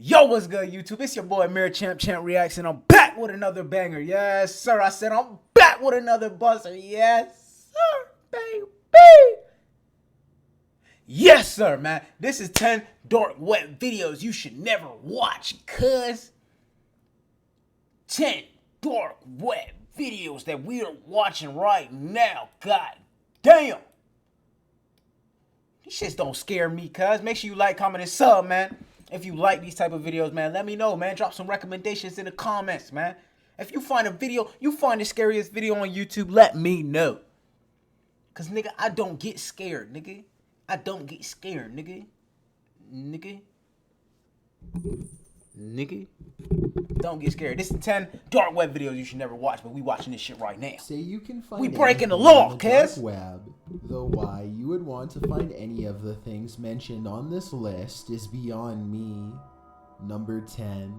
Yo, what's good, YouTube? It's your boy Mirror Champ Reacts, and I'm back with another banger. Yes, sir. I said I'm back with another buzzer. Yes, sir, baby. Yes, sir, man. This is 10 dark web videos you should never watch, cuz 10 dark web videos that we are watching right now. God damn. These shits don't scare me, cuz. Make sure you like, comment, and sub, man. If you like these type of videos, man, let me know, man. Drop some recommendations in the comments, man. If you find a video, you find the scariest video on YouTube, let me know. Cause, nigga, I don't get scared, nigga. I don't get scared, nigga. Nigga. Don't get scared. This is 10 dark web videos you should never watch, but we watching this shit right now. Say you can find we breaking the law, cuz. Web, though why you would want to find any of the things mentioned on this list is beyond me. Number 10.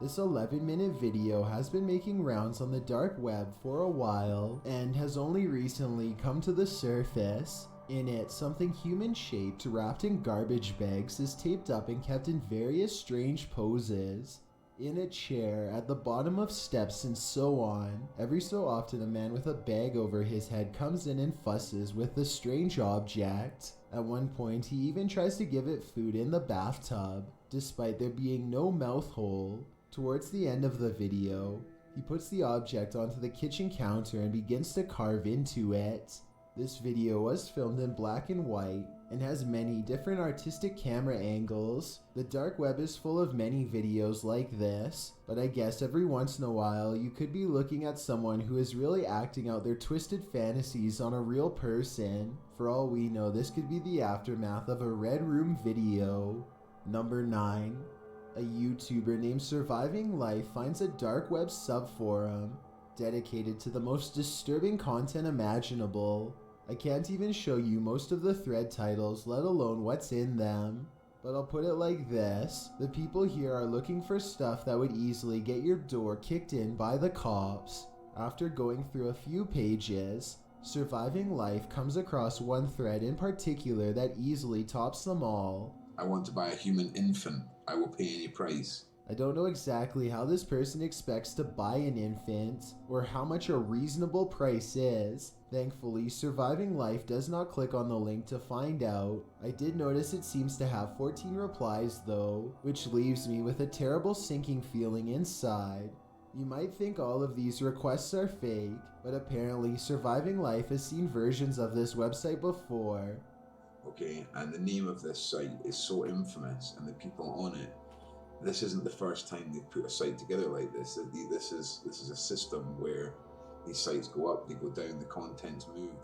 This 11-minute video has been making rounds on the dark web for a while and has only recently come to the surface. In it, something human-shaped wrapped in garbage bags is taped up and kept in various strange poses. In a chair, at the bottom of steps, and so on. Every so often a man with a bag over his head comes in and fusses with the strange object. At one point he even tries to give it food in the bathtub, despite there being no mouth hole. Towards the end of the video, he puts the object onto the kitchen counter and begins to carve into it. This video was filmed in black and white and has many different artistic camera angles. The dark web is full of many videos like this, but I guess every once in a while you could be looking at someone who is really acting out their twisted fantasies on a real person. For all we know, this could be the aftermath of a Red Room video. Number 9. A YouTuber named Surviving Life finds a dark web subforum dedicated to the most disturbing content imaginable. I can't even show you most of the thread titles, let alone what's in them. But I'll put it like this. The people here are looking for stuff that would easily get your door kicked in by the cops. After going through a few pages, Surviving Life comes across one thread in particular that easily tops them all. I want to buy a human infant. I will pay any price. I don't know exactly how this person expects to buy an infant, or how much a reasonable price is. Thankfully, Surviving Life does not click on the link to find out. I did notice it seems to have 14 replies though, which leaves me with a terrible sinking feeling inside. You might think all of these requests are fake, but apparently Surviving Life has seen versions of this website before. Okay, and the name of this site is so infamous, and the people on it, this isn't the first time they've put a site together like this. This is a system where these sites go up, they go down, the content's moved,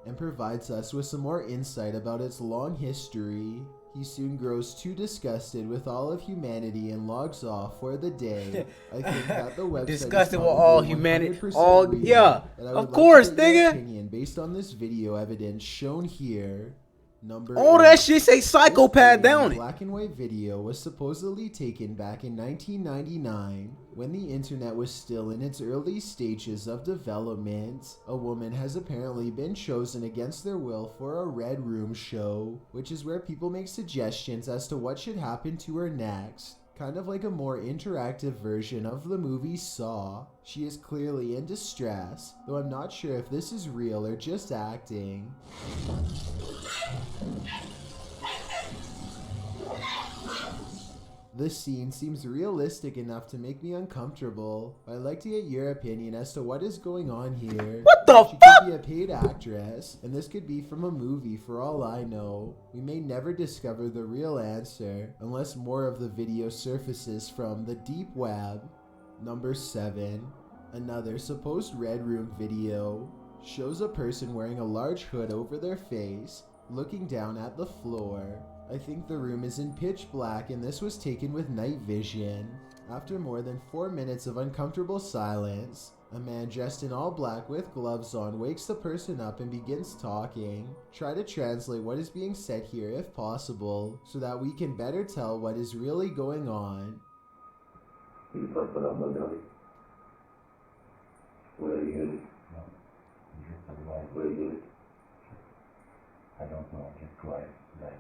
and provides us with some more insight about its long history. He soon grows too disgusted with all of humanity and logs off for the day. I think that the website disgusted with all humanity. All real, yeah, of course, nigga. Opinion based on this video evidence shown here. Number all 8. that shit say psychopath down it. Black and white video was supposedly taken back in 1999 when the internet was still in its early stages of development. A woman has apparently been chosen against their will for a Red Room show, which is where people make suggestions as to what should happen to her next. Kind of like a more interactive version of the movie Saw. She is clearly in distress, though I'm not sure if this is real or just acting. This scene seems realistic enough to make me uncomfortable. I'd like to get your opinion as to what is going on here. What the She fuck? could be a paid actress, and this could be from a movie for all I know. We may never discover the real answer, unless more of the video surfaces from the deep web. Number 7. Another supposed Red Room video shows a person wearing a large hood over their face, looking down at the floor. I think the room is in pitch black and this was taken with night vision. After more than 4 minutes of uncomfortable silence, a man dressed in all black with gloves on wakes the person up and begins talking. Try to translate what is being said here if possible, so that we can better tell what is really going on. You put up my belly. Where are you headed? No. You just said why. Where are you headed? I don't know. Just quiet. Right.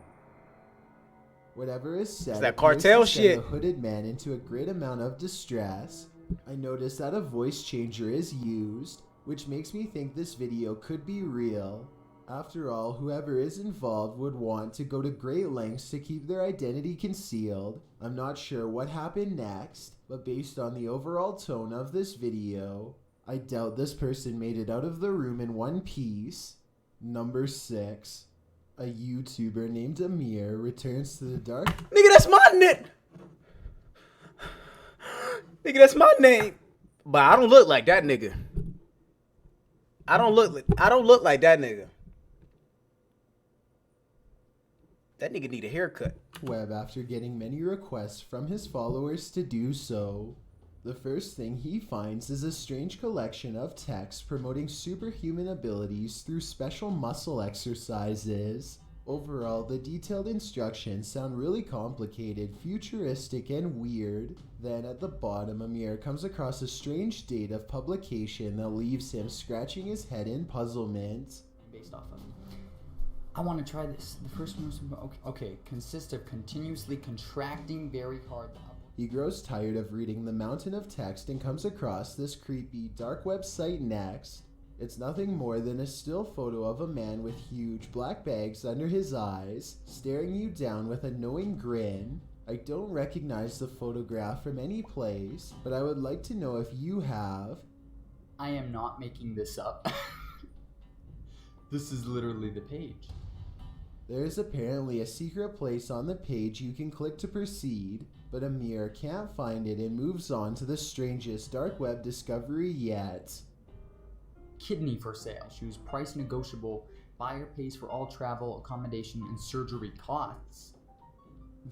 Whatever is said, It's that appears cartel to send shit. the hooded man into a great amount of distress. I notice that a voice changer is used, which makes me think this video could be real. After all, whoever is involved would want to go to great lengths to keep their identity concealed. I'm not sure what happened next, but based on the overall tone of this video, I doubt this person made it out of the room in one piece. Number 6. A YouTuber named Amir returns to the dark. Nigga, that's my name. Nigga, that's my name. But I don't look like that nigga. I don't look like that nigga. That nigga need a haircut. Web after getting many requests from his followers to do so. The first thing he finds is a strange collection of texts promoting superhuman abilities through special muscle exercises. Overall, the detailed instructions sound really complicated, futuristic, and weird. Then at the bottom, Amir comes across a strange date of publication that leaves him scratching his head in puzzlement. Based off of. I want to try this. The first one was okay. Consists of continuously contracting very hard. He grows tired of reading the mountain of text and comes across this creepy dark website next. It's nothing more than a still photo of a man with huge black bags under his eyes, staring you down with a knowing grin. I don't recognize the photograph from any place, but I would like to know if you have. I am not making this up. This is literally the page. There is apparently a secret place on the page you can click to proceed, but Amir can't find it and moves on to the strangest dark web discovery yet. Kidney for sale. Shoes price negotiable. Buyer pays for all travel, accommodation, and surgery costs.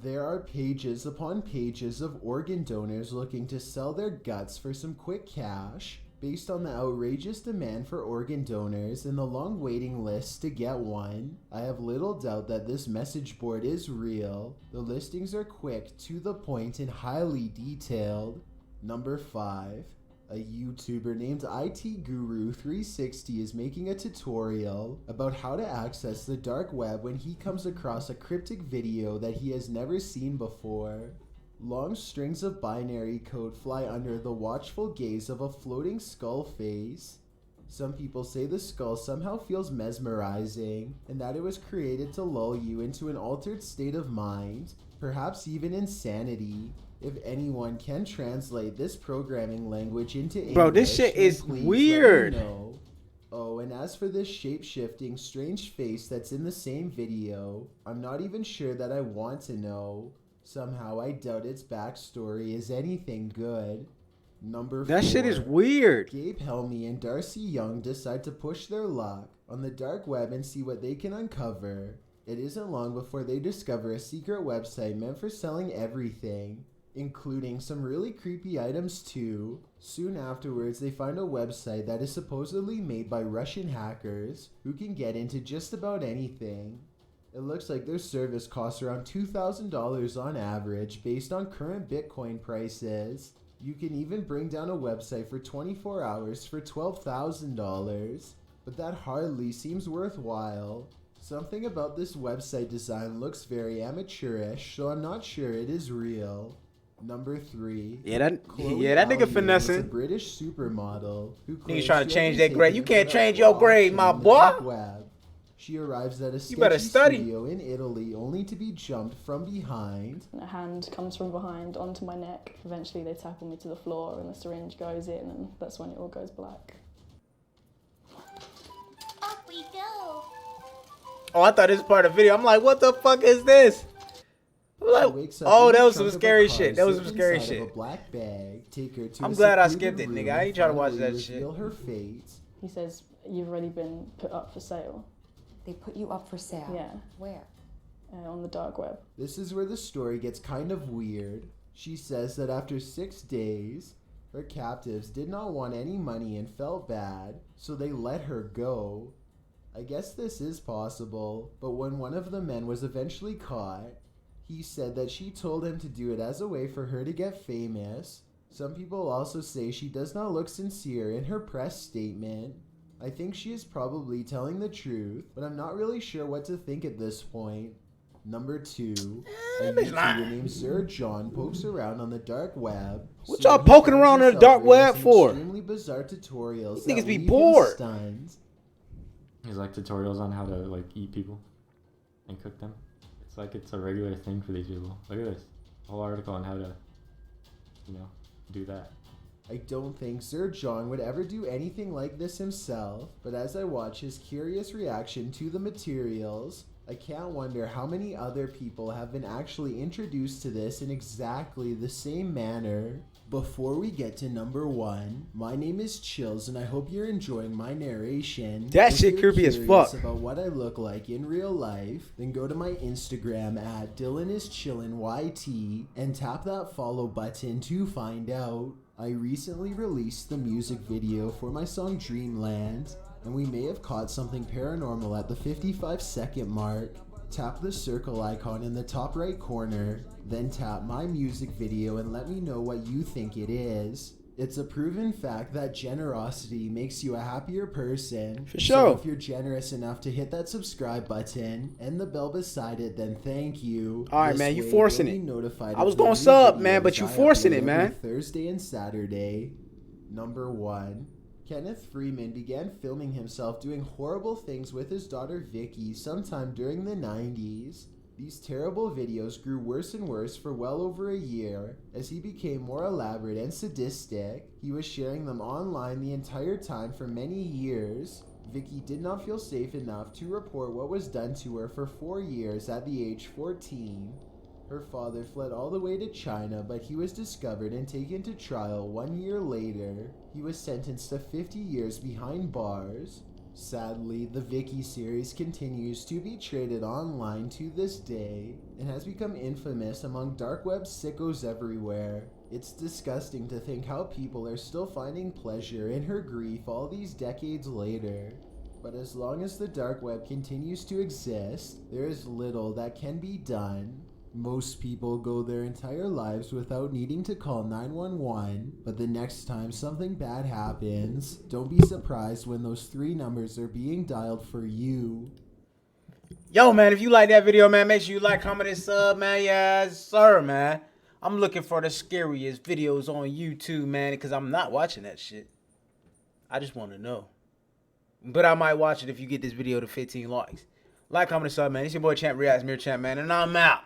There are pages upon pages of organ donors looking to sell their guts for some quick cash. Based on the outrageous demand for organ donors and the long waiting list to get one, I have little doubt that this message board is real. The listings are quick, to the point, and highly detailed. Number 5. A YouTuber named IT Guru 360 is making a tutorial about how to access the dark web when he comes across a cryptic video that he has never seen before. Long strings of binary code fly under the watchful gaze of a floating skull face. Some people say the skull somehow feels mesmerizing, and that it was created to lull you into an altered state of mind, perhaps even insanity. If anyone can translate this programming language into English, Bro, this shit then is please let me weird. know. Oh, and as for this shape-shifting, strange face that's in the same video, I'm not even sure that I want to know. Somehow I doubt its backstory is anything good. Number 4. That shit is weird. Gabe Helmy and Darcy Young decide to push their luck on the dark web and see what they can uncover. It isn't long before they discover a secret website meant for selling everything, including some really creepy items too. Soon afterwards, they find a website that is supposedly made by Russian hackers who can get into just about anything. It looks like their service costs around $2,000 on average based on current Bitcoin prices. You can even bring down a website for 24 hours for $12,000, but that hardly seems worthwhile. Something about this website design looks very amateurish, so I'm not sure it is real. Number 3. Yeah, that Chloe nigga Allier is a finessing. British supermodel who claims Niggas trying to she change has that grade. been You taken can't for a change your grade, auction my on the dark boy. web. She arrives at a You better sketchy study. studio in Italy only to be jumped from behind. A hand comes from behind onto my neck. Eventually they tackle me to the floor and the syringe goes in, and that's when it all goes black. Up we go. Oh, I thought this was part of the video. I'm like, what the fuck is this? I'm She like, wakes up oh, in that the was some trunk of a scary car, shit. That was some sitting scary inside of shit. a black bag. Take her to I'm a glad I secluded skipped it, room nigga. I ain't and trying to watch finally that shit. reveal her fate. He says, you've already been put up for sale. They put you up for sale? Yeah. Where? On the dark web. This is where the story gets kind of weird. She says that after 6 days, her captives did not want any money and felt bad, so they let her go. I guess this is possible, but when one of the men was eventually caught, he said that she told him to do it as a way for her to get famous. Some people also say she does not look sincere in her press statement. I think she is probably telling the truth, but I'm not really sure what to think at this point. Number 2, a bitch lying. YouTuber named Sir John pokes around on the dark web. What Soon y'all he poking finds around on the himself dark reading web some for? Extremely bizarre tutorials These niggas that be leave him bored. stunned. There's like tutorials on how to like eat people and cook them. It's like it's a regular thing for these people. Look at this whole article on how to, do that. I don't think Sir John would ever do anything like this himself, but as I watch his curious reaction to the materials, I can't wonder how many other people have been actually introduced to this in exactly the same manner. Before we get to number 1, my name is Chills and I hope you're enjoying my narration. That If shit you're creepy as curious fuck. about what I look like in real life, then go to my Instagram at DylanIsChillinYT and tap that follow button to find out. I recently released the music video for my song Dreamland, and we may have caught something paranormal at the 55-second mark. Tap the circle icon in the top right corner, then tap my music video and let me know what you think it is. It's a proven fact that generosity makes you a happier person. For So sure. if you're generous enough to hit that subscribe button and the bell beside it, then thank you. All right, This man, you way forcing you'll be it. notified I of was the gonna new sub, man, videos but you I forcing upload it, every man. Thursday and Saturday. Number 1. Kenneth Freeman began filming himself doing horrible things with his daughter Vicky sometime during the 90s. These terrible videos grew worse and worse for well over a year. As he became more elaborate and sadistic, he was sharing them online the entire time for many years. Vicky did not feel safe enough to report what was done to her for 4 years at the age 14. Her father fled all the way to China, but he was discovered and taken to trial 1 year later. He was sentenced to 50 years behind bars. Sadly, the Vicky series continues to be traded online to this day and has become infamous among dark web sickos everywhere. It's disgusting to think how people are still finding pleasure in her grief all these decades later. But as long as the dark web continues to exist, there is little that can be done. Most people go their entire lives without needing to call 911, but the next time something bad happens, don't be surprised when those 3 numbers are being dialed for you. Yo, man, if you like that video, man, make sure you like, comment, and sub, man. Yes, sir, man. I'm looking for the scariest videos on YouTube, man, because I'm not watching that shit. I just want to know. But I might watch it if you get this video to 15 likes. Like, comment, and sub, man. It's your boy Champ Reacts, Mirror Champ, man, and I'm out.